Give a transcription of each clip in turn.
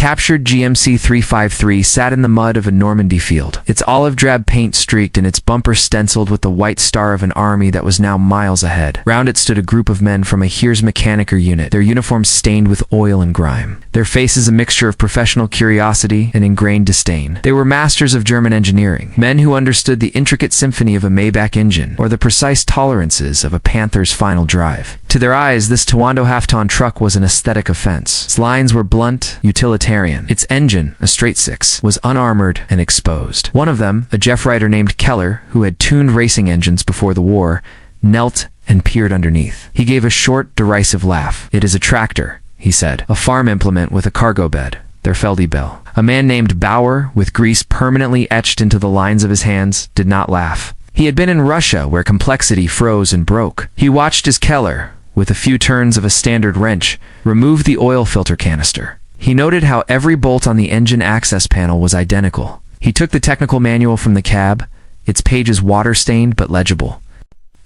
captured GMC 353 sat in the mud of a Normandy field, its olive drab paint streaked and its bumper stenciled with the white star of an army that was now miles ahead. Round it stood a group of men from a Heers Mechaniker unit, their uniforms stained with oil and grime, their faces a mixture of professional curiosity and ingrained disdain. They were masters of German engineering, men who understood the intricate symphony of a Maybach engine or the precise tolerances of a Panther's final drive. To their eyes, this Tawando half-ton truck was an aesthetic offense. Its lines were blunt, utilitarian. Its engine, a straight-six, was unarmored and exposed. One of them, a Jeff Ryder named Keller, who had tuned racing engines before the war, knelt and peered underneath. He gave a short, derisive laugh. "It is a tractor," he said. "A farm implement with a cargo bed. Their Feldybell." A man named Bauer, with grease permanently etched into the lines of his hands, did not laugh. He had been in Russia, where complexity froze and broke. He watched as Keller, with a few turns of a standard wrench, removed the oil filter canister. He noted how every bolt on the engine access panel was identical. He took the technical manual from the cab, its pages water-stained but legible.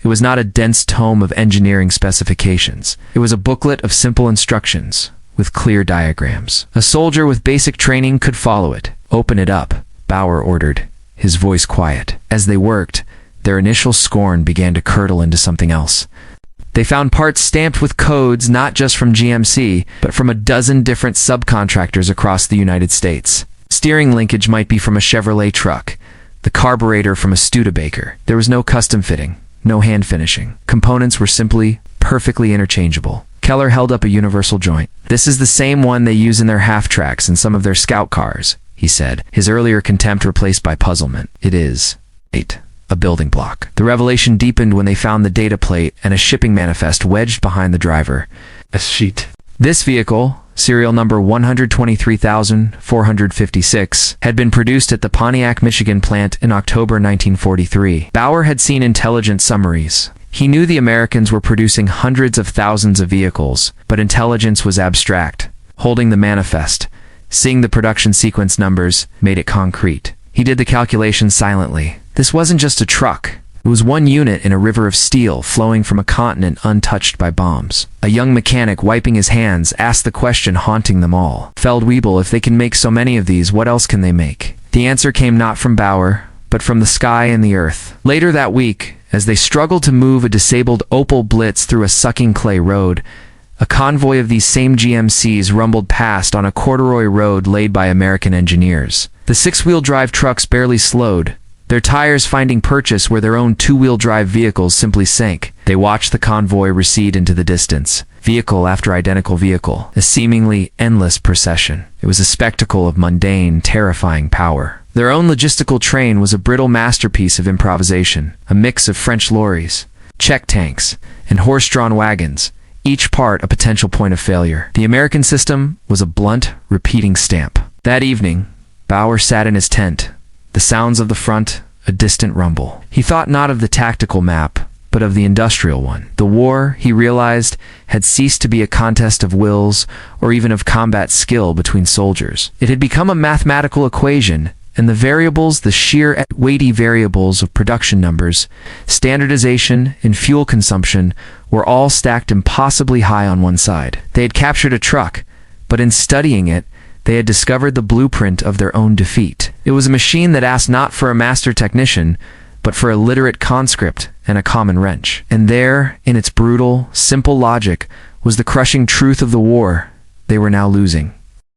It was not a dense tome of engineering specifications. It was a booklet of simple instructions, with clear diagrams. A soldier with basic training could follow it. "Open it up," Bauer ordered, his voice quiet. As they worked, their initial scorn began to curdle into something else. They found parts stamped with codes not just from GMC, but from a dozen different subcontractors across the United States. Steering linkage might be from a Chevrolet truck, the carburetor from a Studebaker. There was no custom fitting, no hand finishing. Components were simply, perfectly interchangeable. Keller held up a universal joint. "This is the same one they use in their half-tracks and some of their scout cars," he said, his earlier contempt replaced by puzzlement. "It is a building block." The revelation deepened when they found the data plate and a shipping manifest wedged behind the driver. A sheet. This vehicle, serial number 123,456, had been produced at the Pontiac, Michigan plant in October 1943. Bauer had seen intelligence summaries. He knew the Americans were producing hundreds of thousands of vehicles, but intelligence was abstract. Holding the manifest, seeing the production sequence numbers, made it concrete. He did the calculation silently. This wasn't just a truck. It was one unit in a river of steel flowing from a continent untouched by bombs. A young mechanic, wiping his hands, asked the question haunting them all. "Feldwebel, if they can make so many of these, what else can they make?" The answer came not from Bauer, but from the sky and the earth. Later that week, as they struggled to move a disabled Opel Blitz through a sucking clay road, a convoy of these same GMCs rumbled past on a corduroy road laid by American engineers. The six-wheel drive trucks barely slowed, their tires finding purchase where their own two-wheel drive vehicles simply sank. They watched the convoy recede into the distance, vehicle after identical vehicle, a seemingly endless procession. It was a spectacle of mundane, terrifying power. Their own logistical train was a brittle masterpiece of improvisation, a mix of French lorries, check tanks, and horse-drawn wagons, each part a potential point of failure. The American system was a blunt, repeating stamp. That evening, Bauer sat in his tent, the sounds of the front a distant rumble. He thought not of the tactical map, but of the industrial one. The war, he realized, had ceased to be a contest of wills or even of combat skill between soldiers. It had become a mathematical equation, and the variables, the sheer weighty variables of production numbers, standardization, and fuel consumption were all stacked impossibly high on one side. They had captured a truck, but in studying it, they had discovered the blueprint of their own defeat. It was a machine that asked not for a master technician, but for a literate conscript and a common wrench. And there, in its brutal, simple logic, was the crushing truth of the war they were now losing.